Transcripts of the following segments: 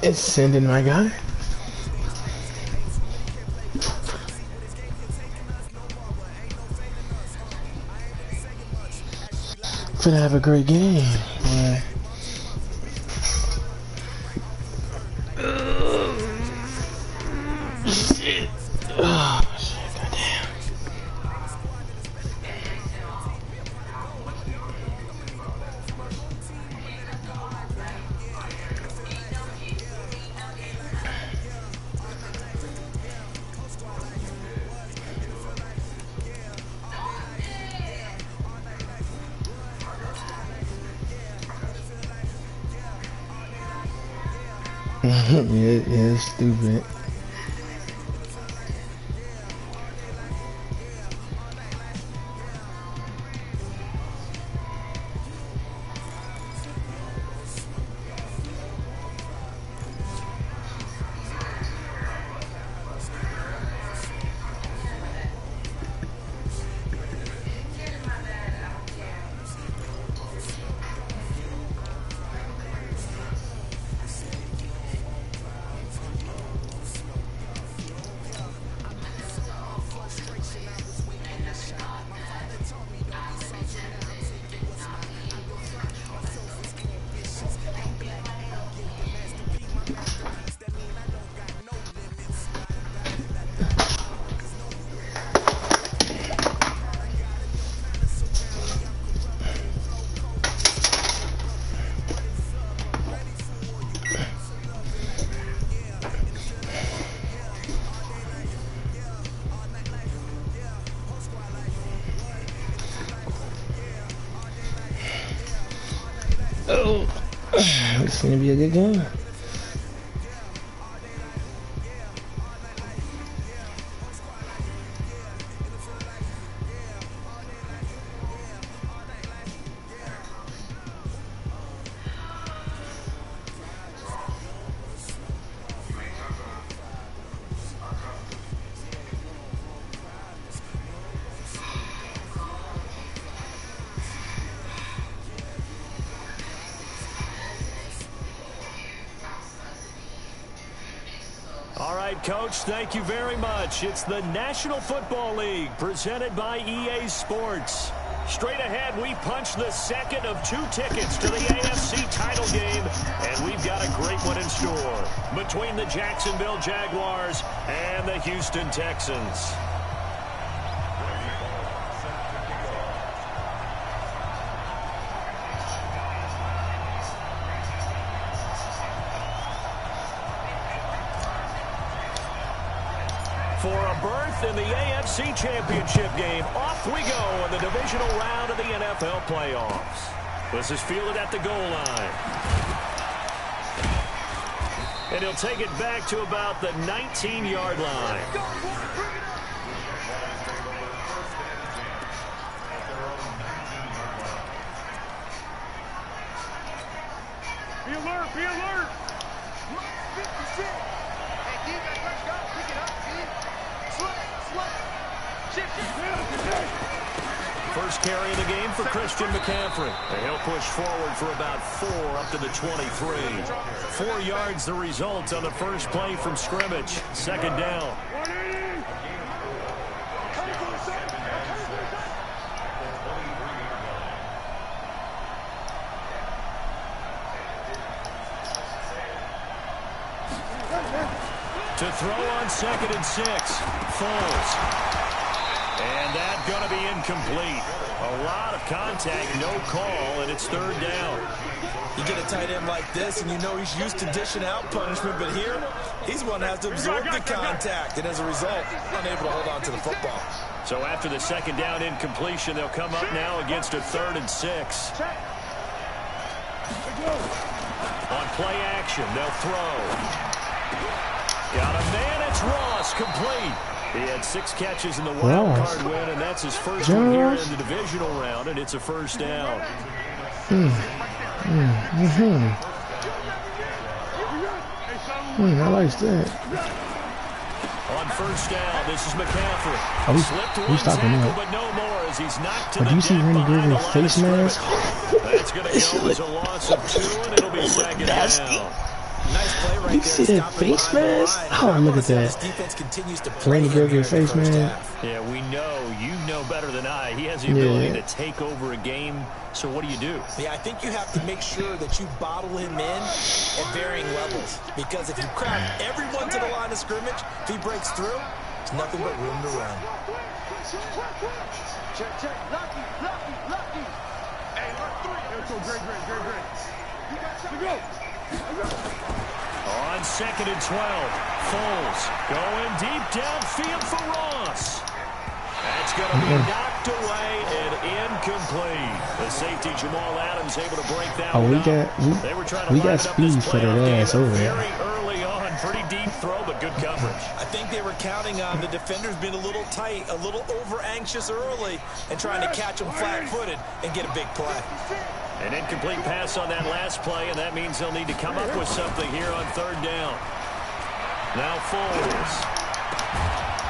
It's sending, my guy. Finna have a great game. Boy. Shit. Oh, shit, goddamn. Yeah, it's stupid. Oh, it's gonna be a good game. All right, Coach, thank you very much. It's the National Football League presented by EA Sports. Straight ahead, we punch the second of 2 tickets to the AFC title game, and we've got a great one in store between the Jacksonville Jaguars and the Houston Texans. For a berth in the AFC Championship game, off we go in the divisional round of the NFL playoffs. This is fielded at the goal line. And he'll take it back to about the 19-yard line. Be alert, be alert. First carry of the game for Christian McCaffrey. And he'll push forward for about 4 up to the 23. 4 yards the result on the first play from scrimmage. Second down. To throw on 2nd and 6. Foles. And that's going to be incomplete. A lot of contact, no call, and it's 3rd down. You get a tight end like this, and you know he's used to dishing out punishment, but here, he's one that has to absorb the contact, and as a result, unable to hold on to the football. So after the 2nd down incompletion, they'll come up now against a 3rd and 6. On play action, they'll throw. Got a man, it's Ross, complete. He had 6 catches in the wild card win, and that's his first one here in the divisional round, and it's a 1st down. I like that. On 1st down, this is McCaffrey. We stopping him. But no more as he's knocked to But do you see Randy Gregory's face mask? That's going to go as a loss of 2, and it'll be 2nd down. Nice play right You there. see that face mask? Oh, look at that. Defense continues to play Randy him here Gregory in the face first mask. half. Yeah, we know. You know better than I. He has the ability to take over a game. So what do you do? Yeah, I think you have to make sure that you bottle him in at varying levels. Because if you crowd everyone to the line of scrimmage, if he breaks through, there's nothing but room to run. Check, check. Lucky. Hey, left 3. Let's go, great. You got to go. On 2nd and 12, Foles going deep downfield for Ross. That's going to be knocked away and incomplete. The safety Jamal Adams able to break that one up. We got speed for that ass over there. Very early on, pretty deep throw, but good coverage. I think they were counting on the defenders being a little tight, a little over-anxious early, and trying to catch them flat-footed and get a big play. An incomplete pass on that last play, and that means they'll need to come up with something here on 3rd down. Now Foles.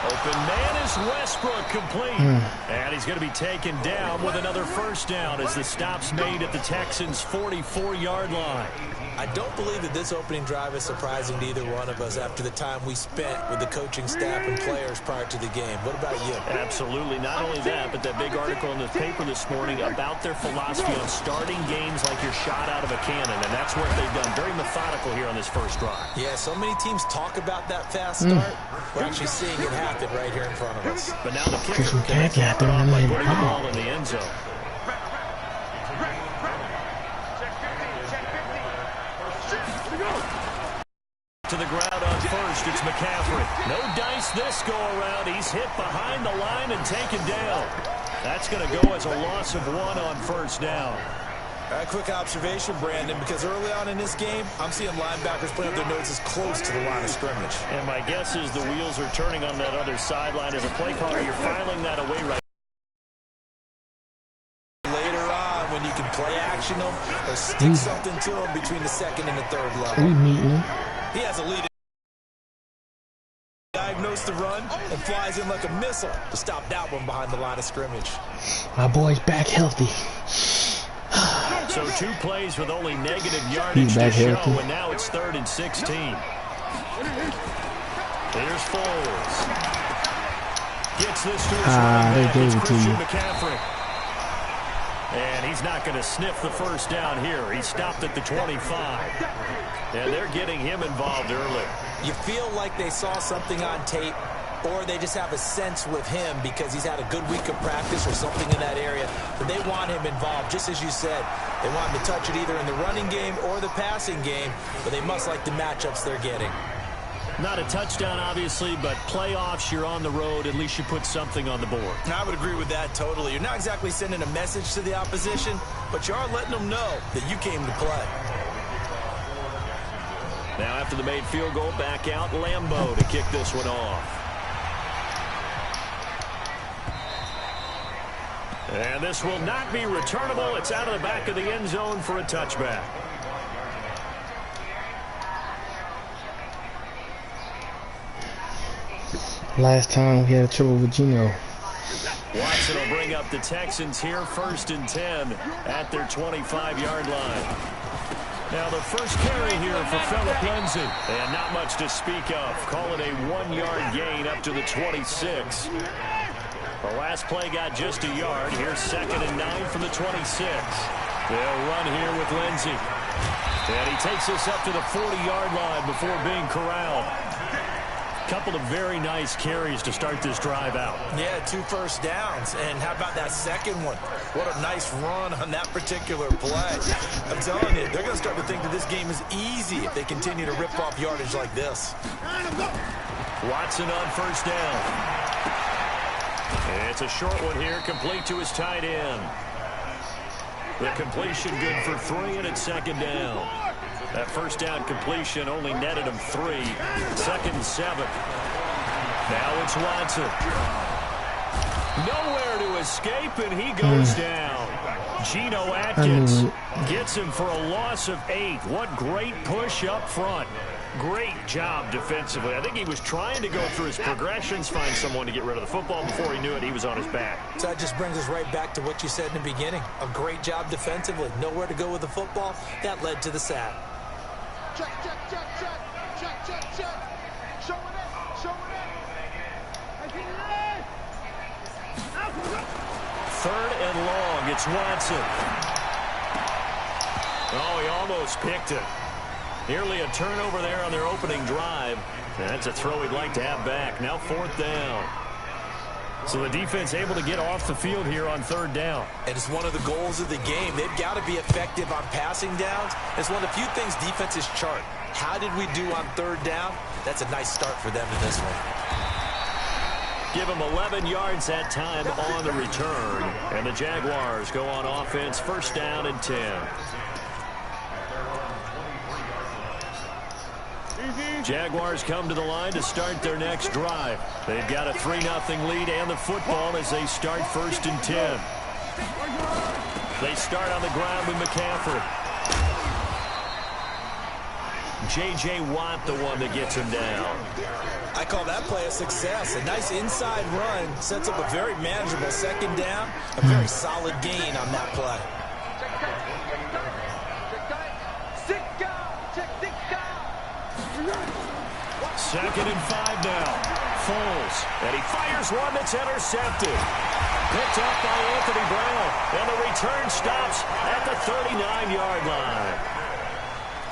Open man is Westbrook, complete. And he's going to be taken down with another first down as the stop's made at the Texans' 44-yard line. I don't believe that this opening drive is surprising to either one of us after the time we spent with the coaching staff and players prior to the game. What about you? Absolutely. Not only that, but that big article in the paper this morning about their philosophy on starting games like you're shot out of a cannon, and that's what they've done. Very methodical here on this first drive. Yeah, so many teams talk about that fast start. We're actually seeing it happen right here in front of us. But now the kicker some can khaki out there. I'm by like, putting the ball in the end zone. To the ground on first, it's McCaffrey. No dice this go around. He's hit behind the line and taken down. That's going to go as a loss of 1 on first down. A quick observation, Brandon, because early on in this game, I'm seeing linebackers putting up their noses close to the line of scrimmage. And my guess is the wheels are turning on that other sideline. As a play caller, you're filing that away right later on when you can play action them or stick something to them between the 2nd and the 3rd level. We meeting him. He has a lead. Diagnose the run and flies in like a missile to stop that one behind the line of scrimmage. My boy's back healthy. So 2 plays with only negative yardage to show, and now it's 3rd and 16. Here's Foles. Gets this to his running back. It's Christian McCaffrey. And he's not going to sniff the first down here. He stopped at the 25. And they're getting him involved early. You feel like they saw something on tape, or they just have a sense with him because he's had a good week of practice or something in that area, but they want him involved, just as you said. They want him to touch it either in the running game or the passing game, but they must like the matchups they're getting. Not a touchdown, obviously, but playoffs, you're on the road. At least you put something on the board. I would agree with that totally. You're not exactly sending a message to the opposition, but you are letting them know that you came to play. Now after the made field goal, back out Lambeau to kick this one off. And this will not be returnable. It's out of the back of the end zone for a touchback. Last time we had trouble with Geno. Watson will bring up the Texans here, 1st and 10 at their 25-yard line. Now the first carry here for Phillip Lindsay. And not much to speak of. Call it a 1-yard gain up to the 26. The last play got just a yard. Here's 2nd and 9 from the 26. They'll run here with Lindsay. And he takes us up to the 40-yard line before being corralled. Couple of very nice carries to start this drive out. Yeah, 2 first downs. And how about that second one? What a nice run on that particular play. I'm telling you, they're going to start to think that this game is easy if they continue to rip off yardage like this. Watson on first down. It's a short one here, complete to his tight end. The completion good for 3, and it's 2nd down. That first down completion only netted him 3. 2nd and 7. Now it's Watson. Nowhere to escape, and he goes down. Geno Atkins gets him for a loss of 8. What great push up front. Great job defensively. I think he was trying to go through his progressions, find someone to get rid of the football. Before he knew it, he was on his back. So that just brings us right back to what you said in the beginning. A great job defensively. Nowhere to go with the football. That led to the sack. Check, check, check, check. Check, check, check. Show it. Show it. Third and long. It's Watson. Oh, he almost picked it. Nearly a turnover there on their opening drive. That's a throw he'd like to have back. Now 4th down. So the defense able to get off the field here on 3rd down. And it's one of the goals of the game. They've got to be effective on passing downs. It's one of the few things defenses chart. How did we do on 3rd down? That's a nice start for them in this one. Give them 11 yards that time on the return. And the Jaguars go on offense, 1st down and 10. Jaguars come to the line to start their next drive. They've got a 3-0 lead and the football as they start 1st and 10. They start on the ground with McCaffrey. J.J. Watt, the one that gets him down. I call that play a success. A nice inside run sets up a very manageable 2nd down. A very solid gain on that play. 2nd and 5 now. Foles. And he fires one that's intercepted. Picked up by Anthony Brown. And the return stops at the 39-yard line.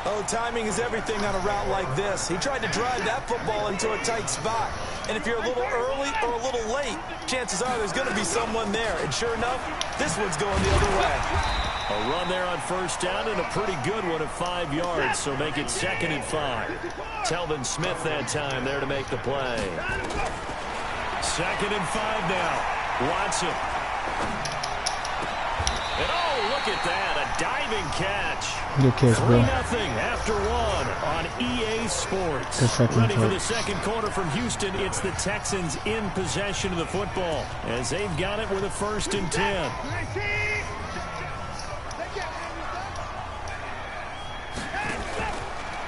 Oh, timing is everything on a route like this. He tried to drive that football into a tight spot. And if you're a little early or a little late, chances are there's going to be someone there. And sure enough, this one's going the other way. A run there on 1st down and a pretty good one of 5 yards, so make it 2nd and 5. Telvin Smith that time there to make the play. 2nd and 5 now. Watson. And oh, look at that, a diving catch. Good catch, bro. 3-0 after 1 on EA Sports. Ready for the 2nd quarter from Houston. It's the Texans in possession of the football as they've got it with a 1st and 10.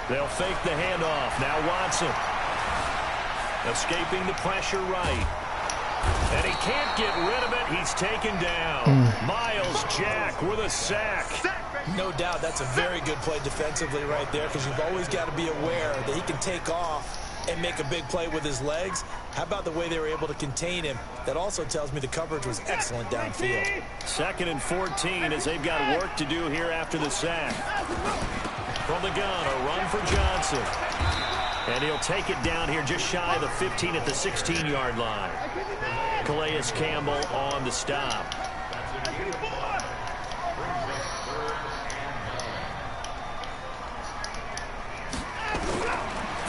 They'll fake the handoff. Now Watson. Escaping the pressure right. And he can't get rid of it. He's taken down. Miles Jack with a sack. No doubt that's a very good play defensively right there, because you've always got to be aware that he can take off and make a big play with his legs. How about the way they were able to contain him? That also tells me the coverage was excellent downfield. 2nd and 14 as they've got work to do here after the sack. From the gun, a run for Johnson. And he'll take it down here just shy of the 15 at the 16-yard line. Calais Campbell on the stop.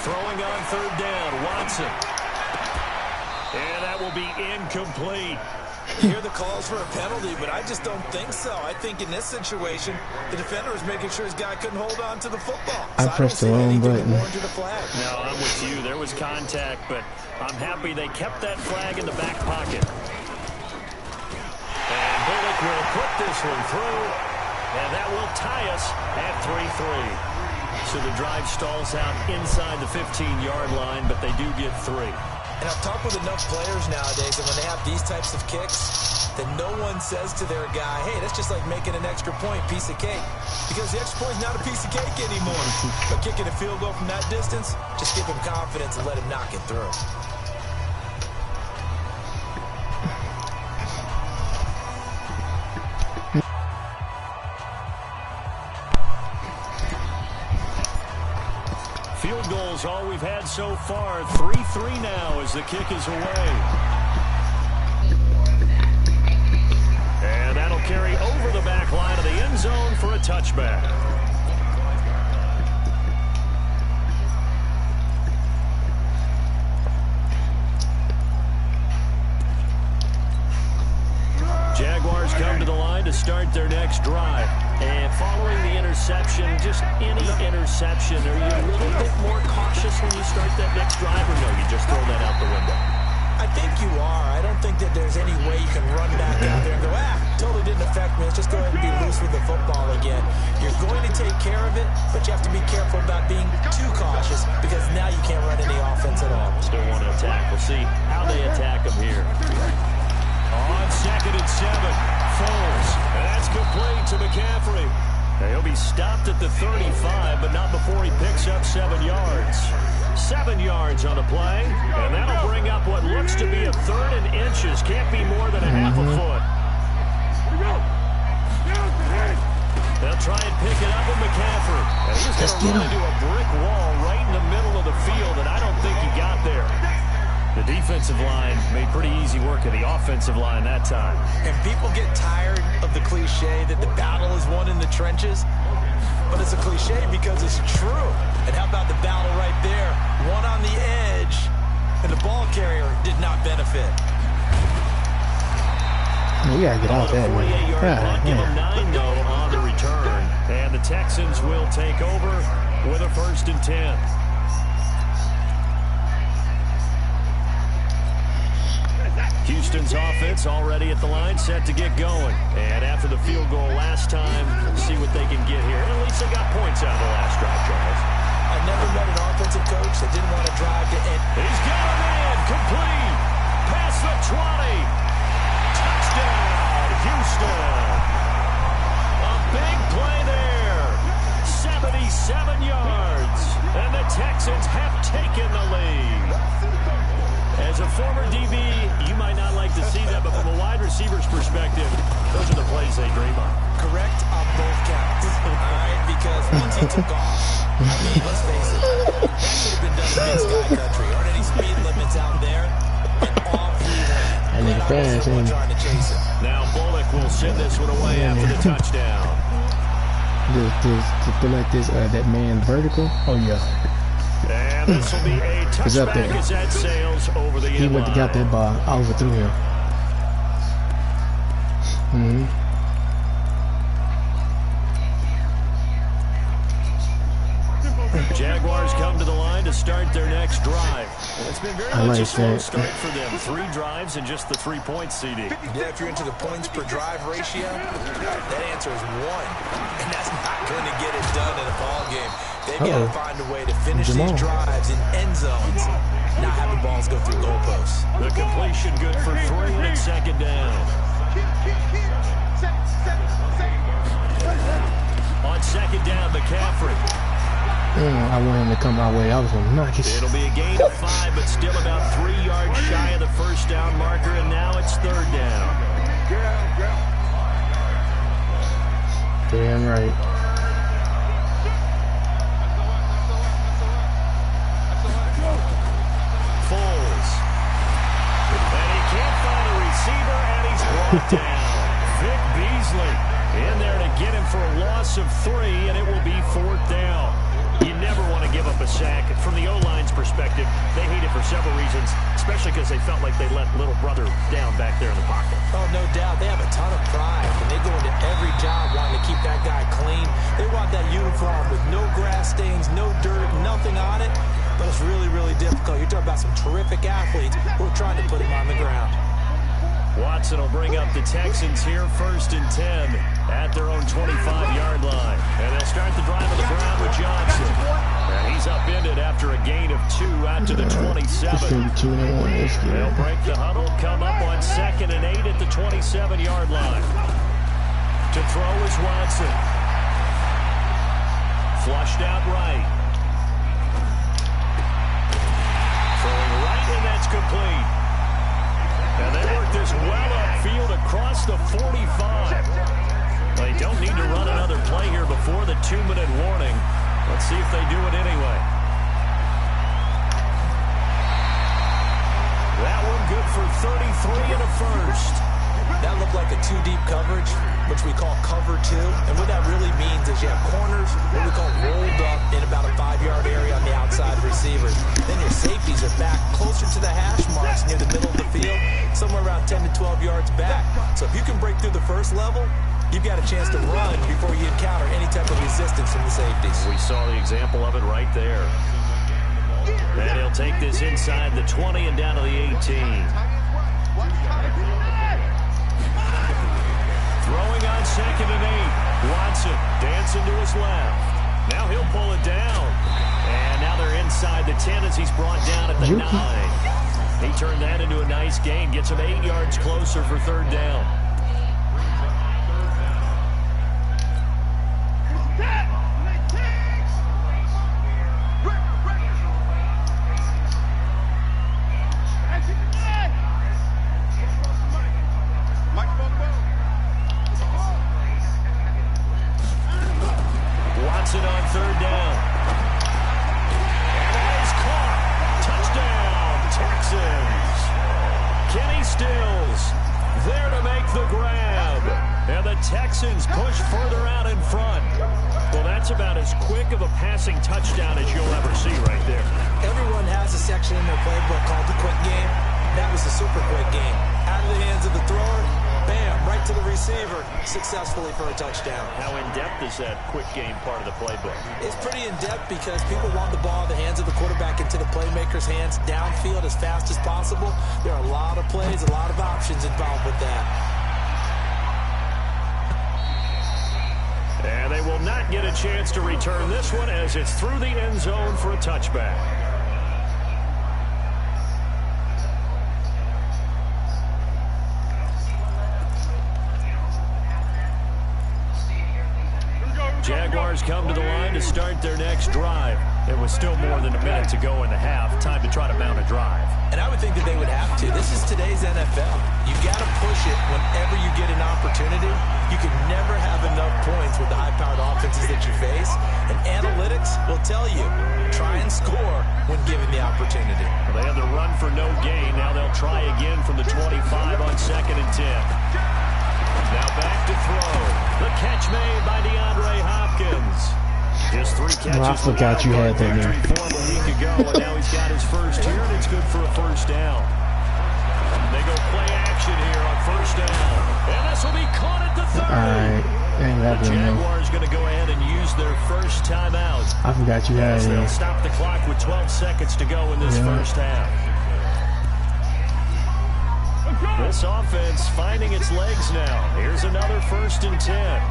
Throwing on 3rd down, Watson. And that will be incomplete. You hear the calls for a penalty, but I just don't think so. I think in this situation, the defender was making sure his guy couldn't hold on to the football. I pressed the wrong button. No, I'm with you. There was contact, but I'm happy they kept that flag in the back pocket. And Bullock will put this one through, and that will tie us at 3-3. So the drive stalls out inside the 15-yard line, but they do get 3. And I've talked with enough players nowadays that when they have these types of kicks, that no one says to their guy, hey, that's just like making an extra point, piece of cake. Because the extra point is not a piece of cake anymore. But kicking a field goal from that distance, just give him confidence and let him knock it through. Field goals all we've had so far. 3-3 now as the kick is away. And that'll carry over the back line of the end zone for a touchback. Jaguars come to the line to start their next drive. And following the interception, just any interception, are you a little bit more cautious when you start that next drive, or no, you just throw that out the window? I think you are. I don't think that there's any way you can run back out there and go, totally didn't affect me. Let's just go ahead and be loose with the football again. You're going to take care of it, but you have to be careful about being too cautious, because now you can't run any offense at all. Still want to attack. We'll see how they attack them here. On 2nd and 7, Foles. And that's complete to McCaffrey. He'll be stopped at the 35, but not before he picks up 7 yards. 7 yards on the play, and that'll bring up what looks to be a 3rd and inches. Can't be more than a half a foot. They'll try and pick it up with McCaffrey. And he's going to run into a brick wall right in the middle of the field, and I don't think he got there. The defensive line made pretty easy work of the offensive line that time. And people get tired of the cliche that the battle is won in the trenches. But it's a cliche because it's true. And how about the battle right there? One on the edge, and the ball carrier did not benefit. You gotta get out that, man. God, give him 9, though, on the return. And the Texans will take over with a 1st and 10. Houston's offense already at the line, set to get going. And after the field goal last time, see what they can get here. And at least they got points out of the last drive, Charles. I never met an offensive coach that didn't want to drive to end. He's got a man, complete, past the 20. Touchdown, Houston. A big play there. 77 yards. And the Texans have taken the lead. As a former DB, you might not like to see that, but from a wide receiver's perspective, those are the plays they dream of. Correct on both counts. All right, because once he took off, I mean, let's face it, that should have been done in mid-sky country. Aren't any speed limits out there? And off he went. I need fast, trying to chase him. Now Bullock will send this one away after the touchdown. To feel like this, that man vertical. Oh yeah. And this will be a touchback as that sails over the He went to get that ball. I overthrew him. Jaguars come to the line to start their next drive. It's been very much a slow start for them. 3 drives and just the 3 points, CD. Yeah, if you're into the points per drive ratio, that answer is 1. And that's not going to get it done in a ball game. They've got to find a way to finish these drives in end zones, not having balls go through goalposts. The completion good for 3 and 2nd down. On 2nd down, McCaffrey. I want him to come my way. I was gonna knock his. It'll be a gain of 5, but still about 3 yards shy of the 1st down marker, and now it's 3rd down. Damn right. Foles. And he can't find a receiver, and he's brought down. Vic Beasley in there to get him for a loss of 3, and it will be 4th down. You never want to give up a sack. From the O-line's perspective, they hate it for several reasons, especially because they felt like they let little brother down back there in the pocket. Oh, no doubt. They have a ton of pride, and they go into every job wanting to keep that guy clean. They want that uniform with no grass stains, no dirt, nothing on it. But it's really, really difficult. You're talking about some terrific athletes who are trying to put him on the ground. Watson will bring up the Texans here, 1st and 10 at their own 25-yard line. And they'll start the drive on the ground with Johnson. And he's upended after a gain of 2 out to the 27. They'll break the huddle, come up on 2nd and 8 at the 27-yard line. To throw is Watson. Flushed out right. Throwing right, and that's complete. And they work this well upfield across the 45. They don't need to run another play here before the 2-minute warning. Let's see if they do it anyway. That one good for 33 and a 1st. That looked like a 2-deep coverage, which we call cover 2. And what that really means is you have corners, what we call rolled up in about a 5-yard area on the outside receivers. Then your safeties are back closer to the hash marks near the middle of the field, somewhere around 10 to 12 yards back. So if you can break through the first level, you've got a chance to run before you encounter any type of resistance from the safeties. We saw the example of it right there. And he'll take this inside the 20 and down to the 18. Throwing on 2nd and 8. Watson dancing to his left. Now he'll pull it down. And now they're inside the 10 as he's brought down at the 9. He turned that into a nice gain. Gets him 8 yards closer for 3rd down. Stills there to make the grab. And the Texans push further out in front. Well, that's about as quick of a passing touchdown as you'll ever see right there. Everyone has a section in their playbook called the quick game. That was the super quick game. Out of the hands of the thrower, bam, right to the receiver, successfully for a touchdown. How in-depth is that quick game part of the playbook? It's pretty in-depth because people want the ball in the hands of the quarterback into the playmaker's hands downfield as fast as possible. There are a lot of plays, a lot of options involved with that. And they will not get a chance to return this one as it's through the end zone for a touchback. Jaguars come to the line to start their next drive. It was still more than a minute to go in the half. Time to try to mount a drive. And I would think that they would have to. This is today's NFL. You've got to push it whenever you get an opportunity. You can never have enough points with the high-powered offenses that you face. And analytics will tell you, try and score when given the opportunity. Well, they had the run for no gain. Now they'll try again from the 25 on 2nd and 10. Now back to throw. The catch made by DeAndre Hopkins. Just 3 catches. Well, I forgot you had that there. For him a week ago, and now he's got his first here, and it's good for a first down. They go play action here on first down. And this will be caught at the 30. Alright. The Jaguars going to go ahead and use their first timeout. I forgot you had it. They'll stop the clock with 12 seconds to go in this first half. This offense finding its legs now. Here's another 1st and 10.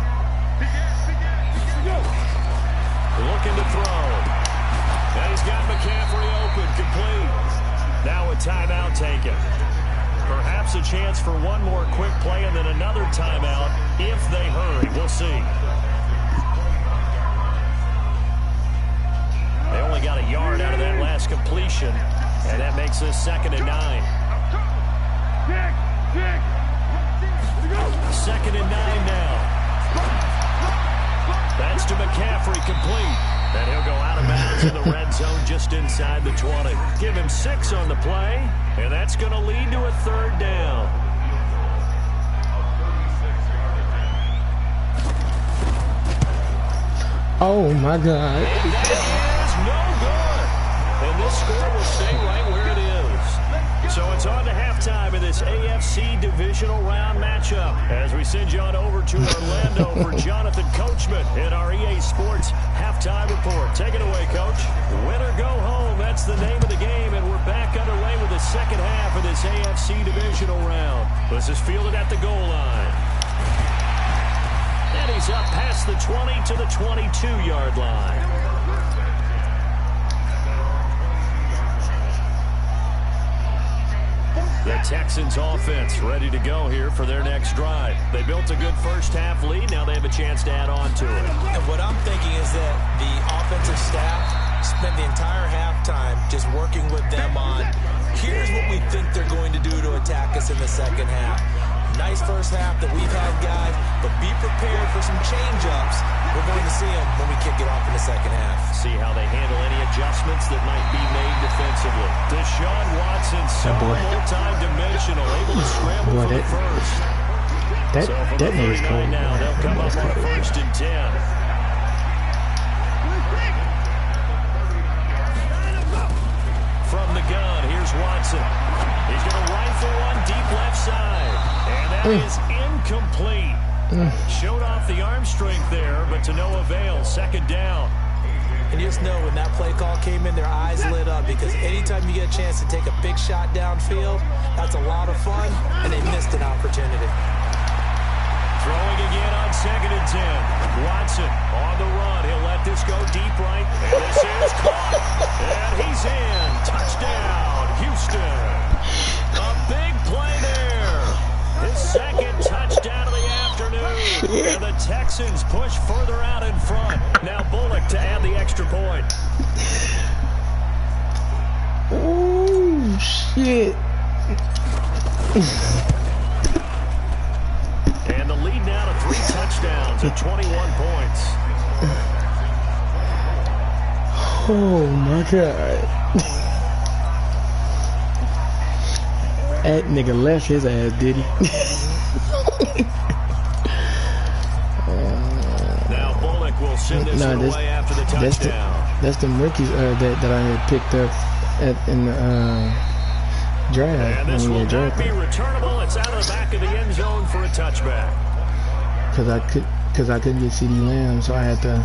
Looking to throw. And he's got McCaffrey open, complete. Now a timeout taken. Perhaps a chance for one more quick play and then another timeout if they hurry. We'll see. They only got a yard out of that last completion, and that makes this 2nd and 9. 2nd and 9 now. That's to McCaffrey, complete. And he'll go out of bounds in the red zone just inside the 20. Give him 6 on the play, and that's going to lead to a 3rd down. Oh, my God. That is no good. And this score will stay right where it is. So it's on to halftime in this AFC divisional round matchup as we send you on over to Orlando for Jonathan Coachman in our EA Sports halftime report. Take it away, Coach. Win or go home, that's the name of the game, and we're back underway with the second half of this AFC divisional round. This is fielded at the goal line. And he's up past the 20 to the 22-yard line. The Texans offense ready to go here for their next drive. They built a good first half lead. Now they have a chance to add on to it. And what I'm thinking is that the offensive staff spent the entire halftime just working with them on, here's what we think they're going to do to attack us in the second half. Nice first half that we've had, guys, but be prepared for some change-ups. We're going to see them when we kick it off in the second half. See how they handle any adjustments that might be made defensively. Deshaun Watson, so multi-dimensional, able to scramble for the first. That name is cold. Now they'll come up on a 1st and 10. From the gun, here's Watson. He's going to rifle one deep left side. And that is incomplete. Showed off the arm strength there, but to no avail. 2nd down. And you just know when that play call came in, their eyes lit up because anytime you get a chance to take a big shot downfield, that's a lot of fun, and they missed an opportunity. Throwing again on 2nd and 10. Watson on the run. He'll let this go deep right. And this is caught. And he's in. Touchdown, Houston. A big play there. His 2nd touchdown of the afternoon. And the Texans push further out in front. Now Bullock to add the extra point. Oh, shit. And the lead now to 3 touchdowns at 21 points. Oh, my God. That nigga left his ass, did he? Now Bullock will send this one away after the touchdown. That's the rookies that I had picked up in the draft. And this will not be returnable. It's out of the back of the end zone for a touchback. Because I couldn't get CeeDee Lamb, so I had to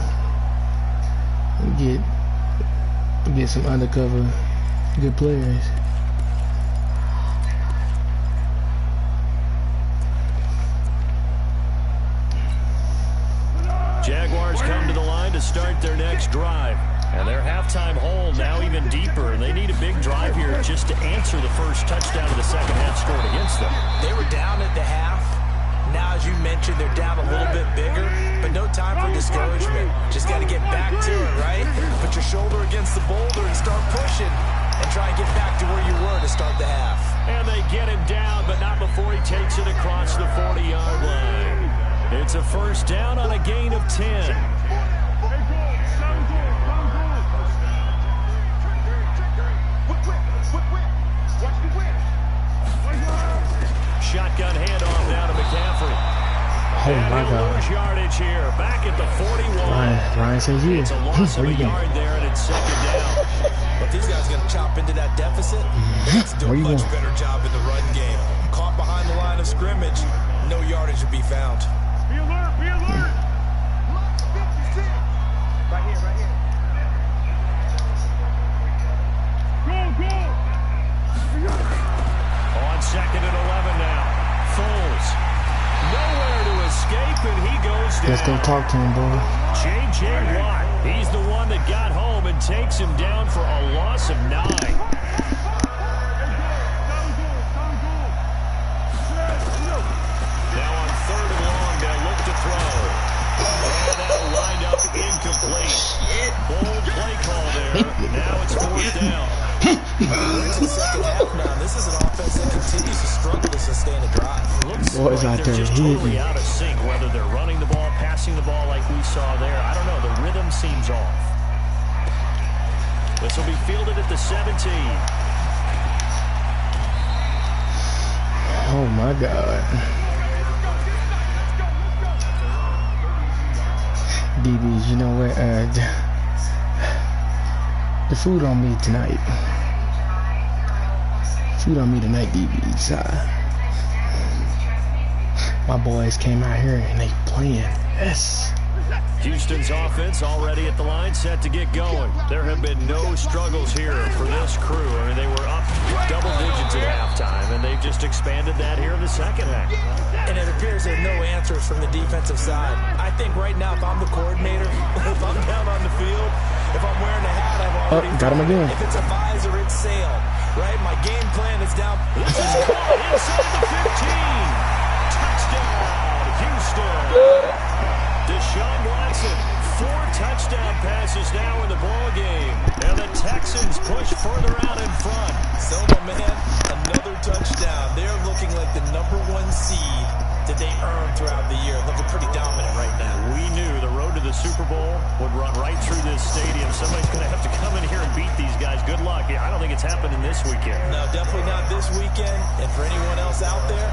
get some undercover good players. Jaguars come to the line to start their next drive. And their halftime hole now even deeper. And they need a big drive here just to answer the first touchdown of the second half scored against them. They were down at the half. Now, as you mentioned, they're down a little bit bigger, but no time for discouragement. Just got to get back to it, right? Put your shoulder against the boulder and start pushing and try and get back to where you were to start the half. And they get him down, but not before he takes it across the 40-yard line. It's a first down on a gain of 10. Shotgun handoff now to McCaffrey. Oh my God. Yardage here, back at the 41. Ryan says you. It's a loss of a yard there, and it's second down. But these guys going to chop into that deficit. Let's do a much better job in the run game. Caught behind the line of scrimmage, no yardage to be found. Be alert, be alert. Right here, right here. Go. On second and 11 now. Foles. Nowhere to escape, and he goes down. Let's go talk to him, boy. J.J. Watt. He's the one that got home and takes him down for a loss of 9. Now on third and long, they'll look to throw. And that'll wind up incomplete. Bold play call there. Now it's fourth down. We're into the second half now. This is an offense that continues to struggle to sustain a drive. Looks Boys like out they're there just hitting. totally out of sync, whether they're running the ball, passing the ball like we saw there. I don't know. The rhythm seems off. This will be fielded at the 17. Oh my God. DBs, you know what? The food on me tonight. Food on me tonight, DBs. My boys came out here and they playing. Yes. Houston's offense already at the line, set to get going. There have been no struggles here for this crew. I mean, they were up double digits at halftime, and they've just expanded that here in the second half. And it appears there's no answers from the defensive side. I think right now, if I'm the coordinator, if I'm down on the field, if I'm wearing a hat, I've already got him again. If it's a visor, it's sail. Right? My game plan is down. This is caught inside the 15. Touchdown, Houston. Deshaun Watson, 4 touchdown passes now in the ball game. And the Texans push further out in front. Silva, man, another touchdown. They're looking like the #1 seed that they earned throughout the year. Looking pretty dominant right now. We knew the road to the Super Bowl would run right through this stadium. Somebody's going to have to come in here and beat these guys. Good luck. I don't think it's happening this weekend. No, definitely not this weekend. And for anyone else out there,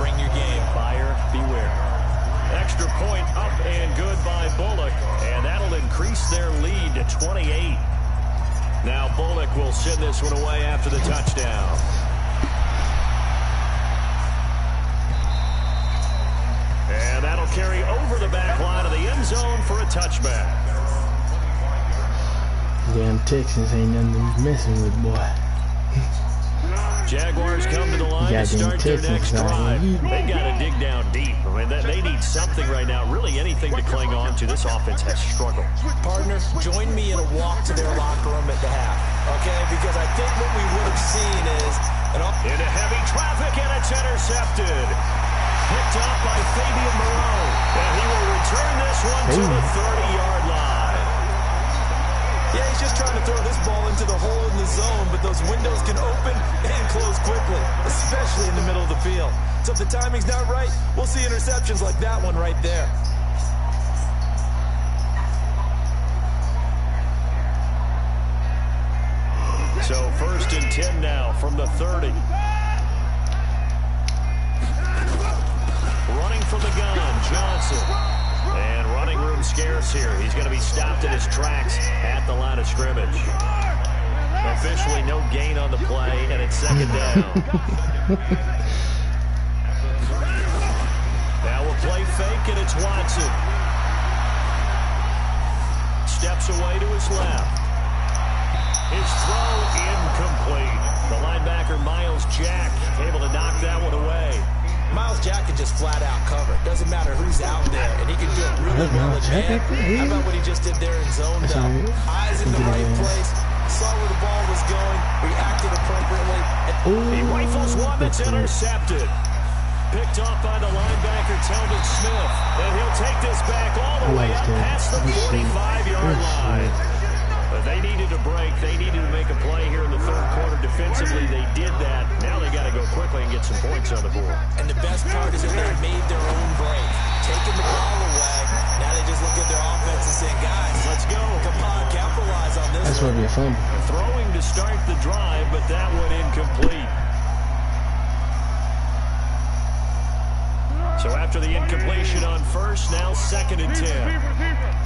bring your game. Buyer beware. Extra point up and good by Bullock, and that'll increase their lead to 28. Now Bullock will send this one away after the touchdown. And that'll carry over the back line of the end zone for a touchback. Damn Texans ain't nothing to be messing with, boy. Jaguars come to the line to start their next drive. They got to dig down deep. I mean, they need something right now, really anything to cling on to. This offense has struggled. Partner, join me in a walk to their locker room at the half, okay? Because I think what we would have seen is... Into heavy traffic, and it's intercepted. Picked up by Fabian Moreau. And he will return this one to the 30-yard line. Yeah, he's just trying to throw this ball into the hole in the zone, but those windows can open and close quickly, especially in the middle of the field. So if the timing's not right, we'll see interceptions like that one right there. So 1st and 10 now from the 30. from the gun, Johnson. And running room scarce here. He's going to be stopped in his tracks at the line of scrimmage. Officially no gain on the play, and it's second down. Now we'll play fake, and it's Watson. Steps away to his left. His throw incomplete. The linebacker, Miles Jack, able to knock that one away. Miles Jack can just flat out cover. Doesn't matter who's out there, and he can do it really well in man. How about what he just did there in zone down? Eyes in the right place, saw where the ball was going, reacted appropriately. He rifles one that's intercepted. Picked off by the linebacker, Telvin Smith. And he'll take this back all the way up past the 45-yard line. But they needed a break. They needed to make a play here in the third quarter defensively. They did that. Now they got to go quickly and get some points on the board. And the best part is that they made their own break. Taking the ball away. Now they just look at their offense and say, guys, let's go. Come on, capitalize on this. That's going to be a fumble. Throwing to start the drive, but that one incomplete. So after the incompletion on first, now 2nd and 10.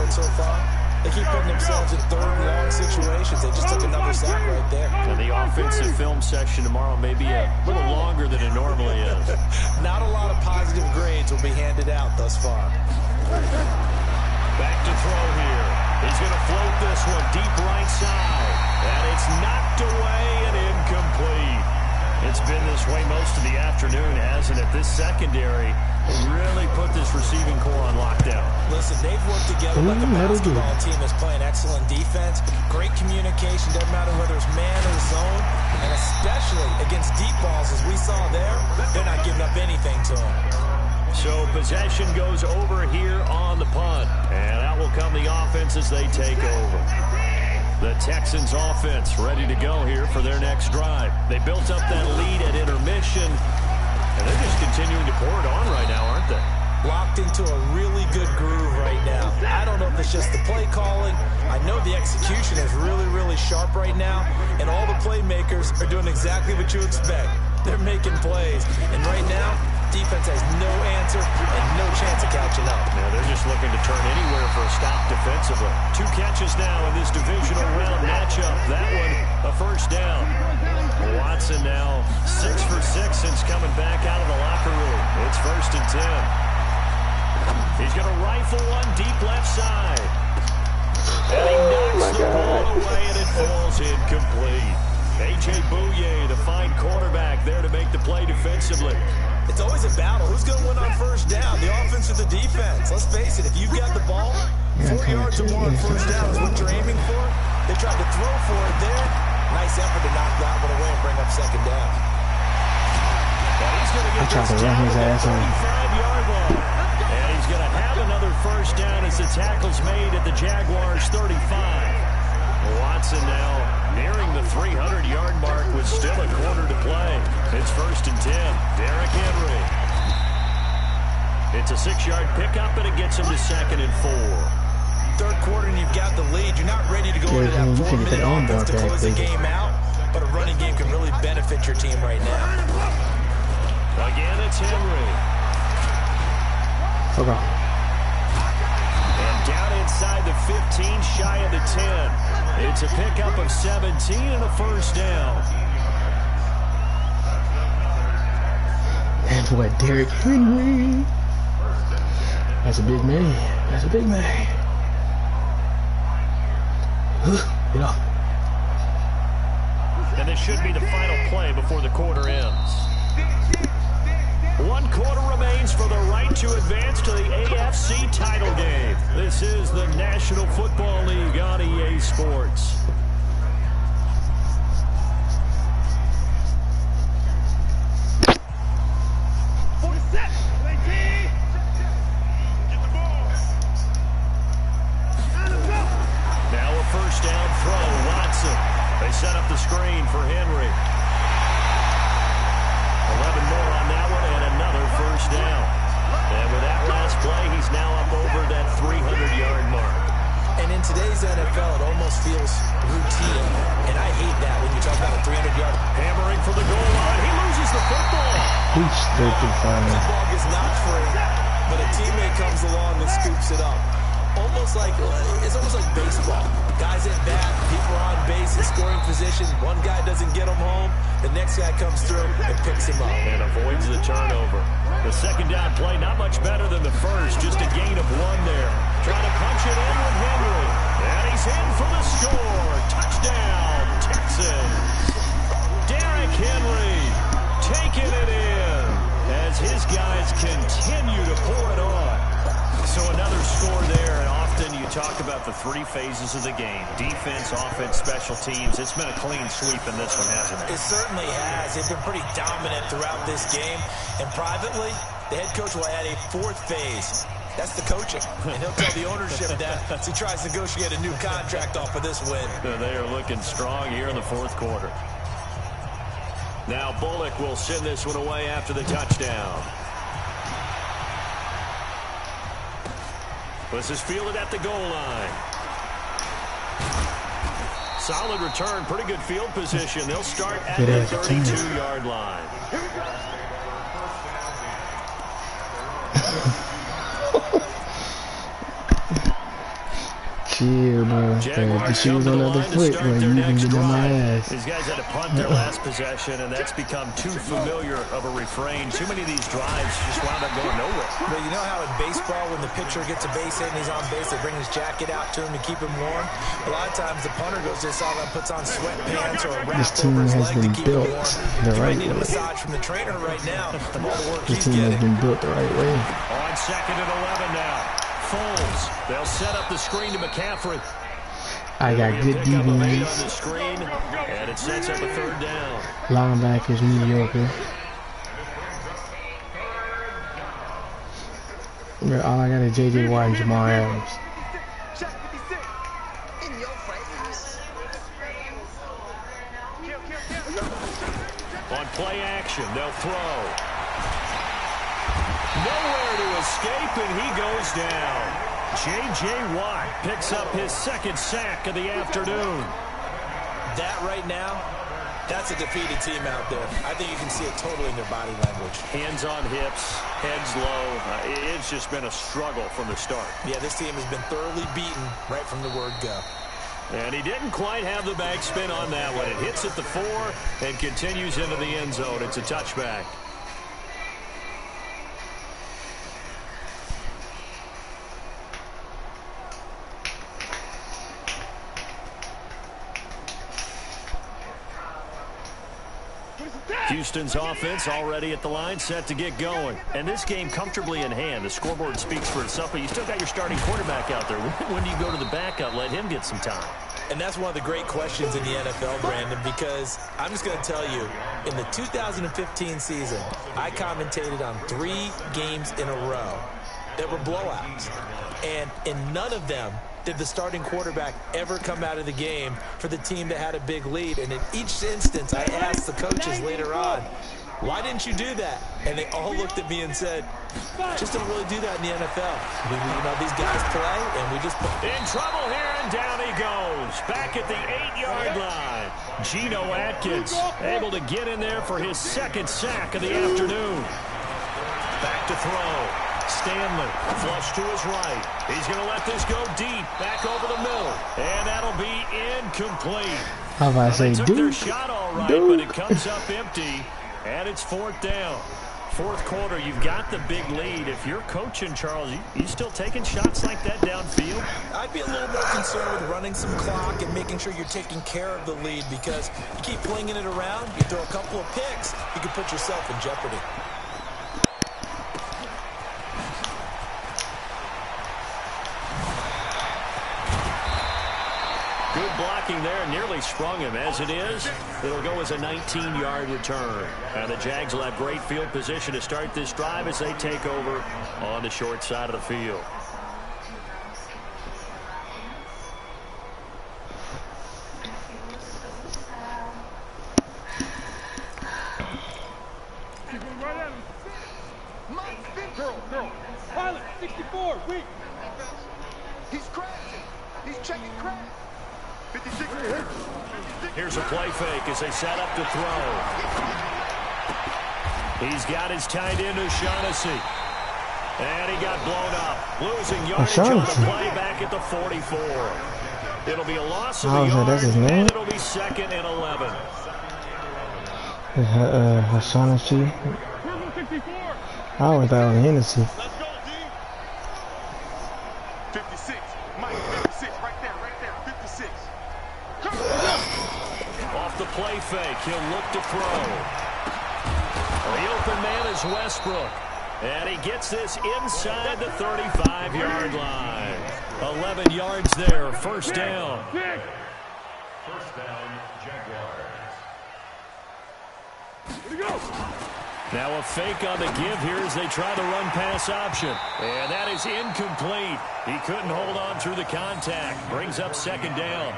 So far, they keep putting themselves in third and long situations. They just took another sack right there. And the offensive film session tomorrow may be a little longer than it normally is. Not a lot of positive grades will be handed out thus far. Back to throw here. He's going to float this one deep right side. And it's knocked away and incomplete. It's been this way most of the afternoon, hasn't it? This secondary really put this receiving core on lockdown. Listen, they've worked together like a basketball team that's playing excellent defense. Great communication, doesn't matter whether it's man or zone. And especially against deep balls, as we saw there, they're not giving up anything to them. So possession goes over here on the punt. And out will come the offense as they take over. The Texans offense ready to go here for their next drive. They built up that lead at intermission, and they're just continuing to pour it on right now, aren't they? Locked into a really good groove right now. I don't know if it's just the play calling. I know the execution is really, really sharp right now, and all the playmakers are doing exactly what you expect. They're making plays, and right now, defense has no answer and no chance of catching up. Now they're just looking to turn anywhere for a stop defensively. 2 catches now in this divisional round matchup. That one, a first down. Watson now 6 for 6 since coming back out of the locker room. It's 1st and 10. He's going to rifle one deep left side. And he knocks the ball away, and it falls incomplete. A.J. Bouye, the fine quarterback, there to make the play defensively. It's always a battle. Who's going to win on first down, the offense or the defense? Let's face it, if you've got the ball, 4 yards or more on first down is what you're aiming for. They tried to throw for it there. Nice effort to knock that one away and bring up 2nd down. He's going to get this down to the 35-yard line. And he's going to have another first down as the tackle's made at the Jaguars' 35. Watson now nearing the 300-yard mark with still a quarter to play. It's 1st and 10. Derrick Henry. It's a 6-yard pickup, and it gets him to 2nd and 4. Third quarter, and you've got the lead. You're not ready to go into that 4-minute offense to close the game out, but a running game can really benefit your team right now. Again, it's Henry. Okay. And down inside the 15, shy of the 10. It's a pickup of 17 and a first down. And what, Derrick Henry? That's a big man. That's a big man. Get off. And this should be the final play before the quarter ends. 1 quarter remains for the right to advance to the AFC title game. This is the National Football League on EA Sports. Now a first down the screen for Henry. 11 more on that one and another first down. And with that last play, he's now up over that 300-yard mark. And in today's NFL, it almost feels routine. And I hate that when you talk about a 300-yard. Hammering for the goal line. He loses the football. He's stupid fine. The ball gets knocked free, but a teammate comes along and scoops it up. It's almost like baseball. Guys at bat, people are on base in scoring position. One guy doesn't get him home. The next guy comes through and picks him up. And avoids the turnover. The second down play, not much better than the first. Just a gain of 1 there. Trying to punch it in with Henry. And he's in for the score. Touchdown, Texans. Derrick Henry taking it in as his guys continue to pour it on. So another score there, and often you talk about the 3 phases of the game. Defense, offense, special teams. It's been a clean sweep in this one, hasn't it? It certainly has. They've been pretty dominant throughout this game. And privately, the head coach will add a 4th phase. That's the coaching. And he'll tell the ownership that as he tries to negotiate a new contract off of this win. They are looking strong here in the 4th quarter. Now Bullock will send this one away after the touchdown. This is fielded at the goal line. Solid return, pretty good field position. They'll start at the 32-yard line. Chill, bro. The shoes on the other foot, bro. You can get on my ass. These guys had to punt their last possession, and that's become too familiar of a refrain. Too many of these drives just wound up going nowhere. But you know how in baseball, when the pitcher gets a base hit and he's on base, they bring his jacket out to him to keep him warm? A lot of times the punter goes to this all and puts on sweatpants or a wrap over his leg to keep him warm. The right need a way. massage from the trainer right now from all the work This he's team has getting. been built the right way. On 2nd and 11 now. Foles. They'll set up the screen to McCaffrey. I got good Pick up a lead on DBs. the screen, and it sets up a 3rd down. Linebackers mediocre. Bro, all I got is J.J. Watt and Jamal Adams. On play action, they'll throw. Nowhere to escape, and he goes down. J.J. Watt picks up his 2nd sack of the afternoon. That right now, that's a defeated team out there. I think you can see it totally in their body language. Hands on hips, heads low. It's just been a struggle from the start. Yeah, this team has been thoroughly beaten right from the word go. And he didn't quite have the back spin on that one. It hits at the 4 and continues into the end zone. It's a touchback. Houston's offense already at the line, set to get going. And this game comfortably in hand. The scoreboard speaks for itself, but you still got your starting quarterback out there. When do you go to the backup, let him get some time? And that's one of the great questions in the NFL, Brandon, because I'm just going to tell you, in the 2015 season, I commentated on 3 games in a row that were blowouts. And in none of them did the starting quarterback ever come out of the game for the team that had a big lead. And in each instance, I asked the coaches later on, why didn't you do that? And they all looked at me and said, just don't really do that in the NFL. You know, these guys play, and we just play. In trouble here, and down he goes. Back at the 8-yard line. Geno Atkins able to get in there for his 2nd sack of the afternoon. Back to throw. Stanley, flush to his right. He's going to let this go deep, back over the middle. And that'll be incomplete. How about I say, They took their dude? shot all right, but it comes up empty. And it's 4th down. 4th quarter, you've got the big lead. If you're coaching, Charles, you still taking shots like that downfield? I'd be a little more concerned with running some clock and making sure you're taking care of the lead, because you keep flinging it around, you throw a couple of picks, you can put yourself in jeopardy. Good blocking there, nearly sprung him. As it is, it'll go as a 19-yard return. And the Jags will have great field position to start this drive as they take over on the short side of the field. 64, weak. He's crashing. He's checking crash. 56. Here's a play fake as they set up to throw. He's got his tight end O'Shaughnessy. And he got blown up. Losing yardage on the play back at the 44. It'll be a loss of the yard, and it'll be 2nd and 11. O'Shaughnessy. I always thought it was Hennessy. Let's go, D. 56. Mike, 56. Right there. 56. Off the play fake, he'll look to throw. The open man is Westbrook. And he gets this inside the 35-yard line. 11 yards there, first down. First down, Jaguars. Now a fake on the give here as they try the run-pass option. And that is incomplete. He couldn't hold on through the contact. Brings up 2nd down.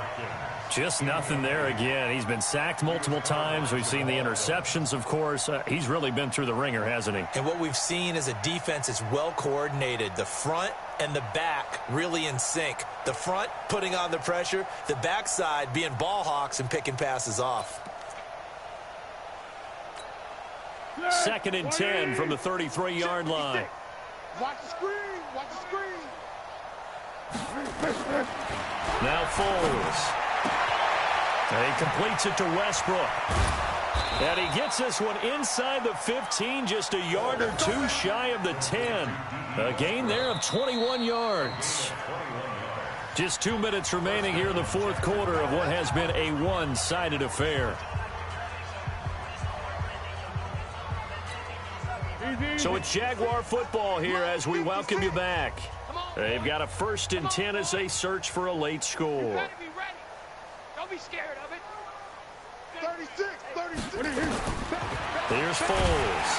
Just nothing there again. He's been sacked multiple times. We've seen the interceptions, of course. He's really been through the ringer, hasn't he? And what we've seen is a defense that's well coordinated. The front and the back really in sync. The front putting on the pressure. The backside being ball hawks and picking passes off. 2nd and 10 from the 33-yard line. Watch the screen. Watch the screen. Now Foles. And he completes it to Westbrook. And he gets this one inside the 15, just a yard or two shy of the 10. A gain there of 21 yards. Just 2 minutes remaining here in the 4th quarter of what has been a one-sided affair. So it's Jaguar football here as we welcome you back. They've got a 1st and 10 as they search for a late score. Don't be scared of it. 36. Here's Foles.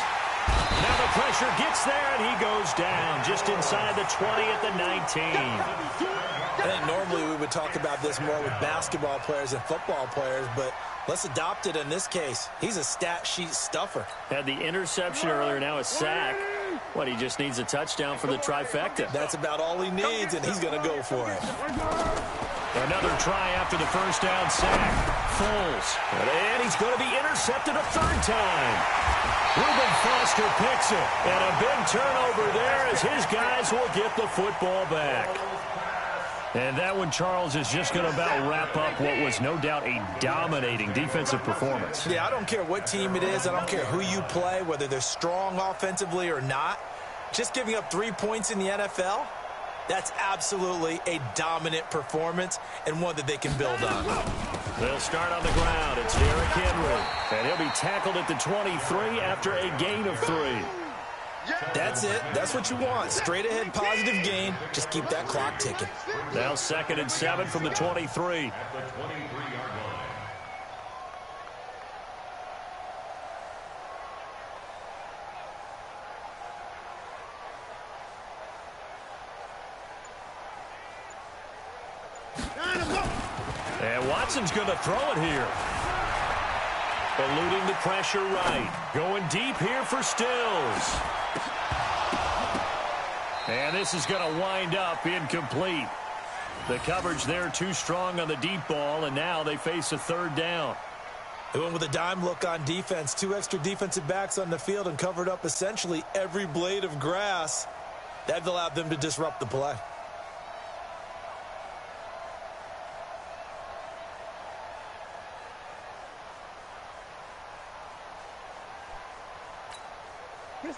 Now the pressure gets there, and he goes down just inside the 20 at the 19. I think normally we would talk about this more with basketball players and football players, but let's adopt it in this case. He's a stat sheet stuffer. Had the interception earlier, now a sack. What, he just needs a touchdown for the trifecta. That's about all he needs, and he's going to go for it. Another try after the first down sack. Foles. And he's going to be intercepted a 3rd time. Reuben Foster picks it. And a big turnover there as his guys will get the football back. And that one, Charles, is just going to about wrap up what was no doubt a dominating defensive performance. Yeah, I don't care what team it is. I don't care who you play, whether they're strong offensively or not. Just giving up 3 points in the NFL, that's absolutely a dominant performance and one that they can build on. They'll start on the ground. It's Derrick Henry. And he'll be tackled at the 23 after a gain of 3. That's it. That's what you want. Straight ahead positive gain. Just keep that clock ticking. Now 2nd and 7 from the 23. At the 23-yard line. And Watson's going to throw it here. Eluding the pressure right. Going deep here for Stills. And this is going to wind up incomplete. The coverage there too strong on the deep ball, and now they face a 3rd down. They went with a dime look on defense. 2 extra defensive backs on the field and covered up essentially every blade of grass. That allowed them to disrupt the play.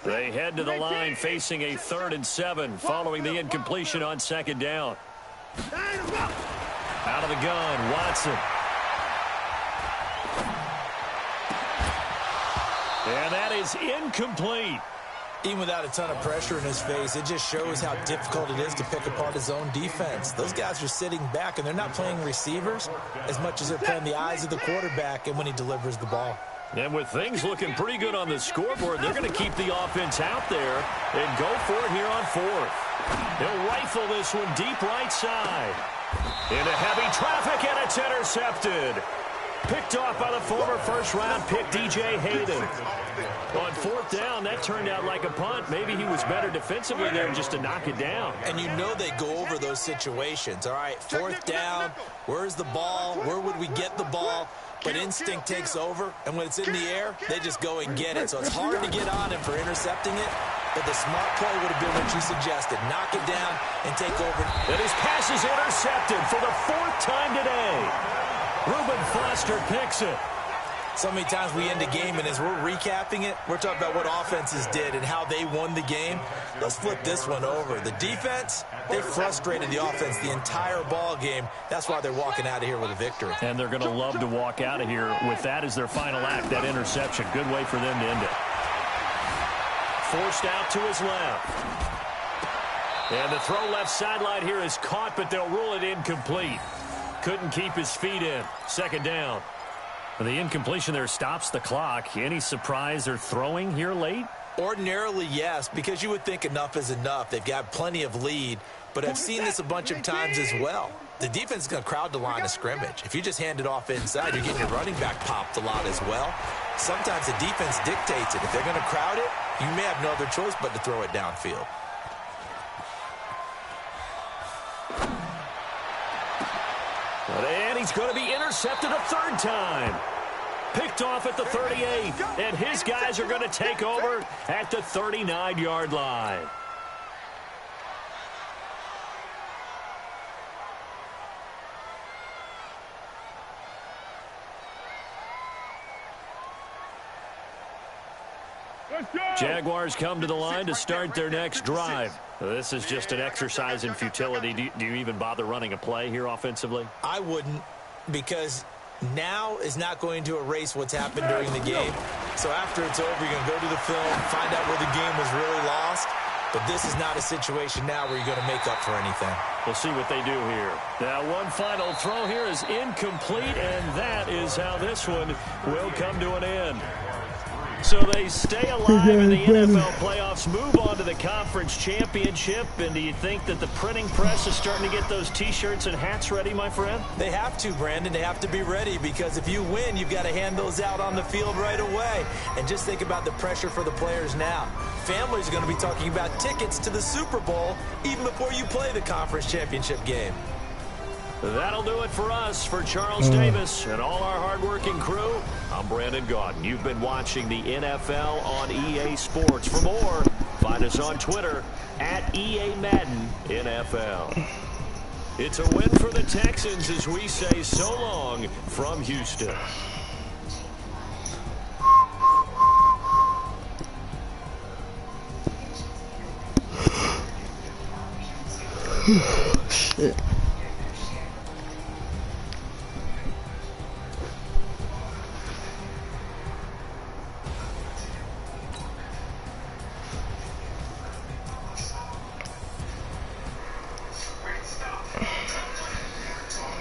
They head to the line facing a 3rd and 7 following the incompletion on 2nd down. Out of the gun, Watson. And that is incomplete. Even without a ton of pressure in his face, it just shows how difficult it is to pick apart his own defense. Those guys are sitting back, and they're not playing receivers as much as they're playing the eyes of the quarterback and when he delivers the ball. And with things looking pretty good on the scoreboard, they're going to keep the offense out there and go for it here on 4th. He'll rifle this one deep right side. Into heavy traffic, and it's intercepted. Picked off by the former first-round pick, DJ Hayden. On fourth down, that turned out like a punt. Maybe he was better defensively there just to knock it down. And you know they go over those situations. All right, fourth down, where's the ball? Where would we get the ball? But instinct takes over, and when it's in the air, they just go and get it. So it's hard to get on him for intercepting it, but the smart play would have been what you suggested. Knock it down and take over. And his pass is intercepted for the fourth time today. Reuben Foster picks it. So many times we end a game, and as we're recapping it, we're talking about what offenses did and how they won the game. Let's flip this one over. The defense, they frustrated the offense the entire ball game. That's why they're walking out of here with a victory. And they're going to love to walk out of here with that as their final act, that interception. Good way for them to end it. Forced out to his left. And the throw left sideline here is caught, but they'll rule it incomplete. Couldn't keep his feet in. Second down. The incompletion there stops the clock. Any surprise they're throwing here late? Ordinarily, yes, because you would think enough is enough. They've got plenty of lead, but I've seen this a bunch of times as well. The defense is going to crowd the line of scrimmage. If you just hand it off inside, you're getting your running back popped a lot as well. Sometimes the defense dictates it. If they're going to crowd it, you may have no other choice but to throw it downfield. And he's going to be intercepted a third time. Picked off at the 38. And his guys are going to take over at the 39-yard line. Jaguars come to the line to start their next drive. This is just an exercise in futility. Do you even bother running a play here offensively? I wouldn't, because now is not going to erase what's happened during the game. So after it's over, you're going to go to the film, find out where the game was really lost. But this is not a situation now where you're going to make up for anything. We'll see what they do here. Now, one final throw here is incomplete, and that is how this one will come to an end. So they stay alive in the NFL playoffs, move on to the conference championship. And do you think that the printing press is starting to get those T-shirts and hats ready, my friend? They have to, Brandon. They have to be ready, because if you win, you've got to hand those out on the field right away. And just think about the pressure for the players now. Families are going to be talking about tickets to the Super Bowl even before you play the conference championship game. That'll do it for us. For Charles Davis and all our hardworking crew, I'm Brandon Gaudin. You've been watching the NFL on EA Sports. For more, find us on Twitter at EA Madden NFL. It's a win for the Texans as we say so long from Houston. Shit.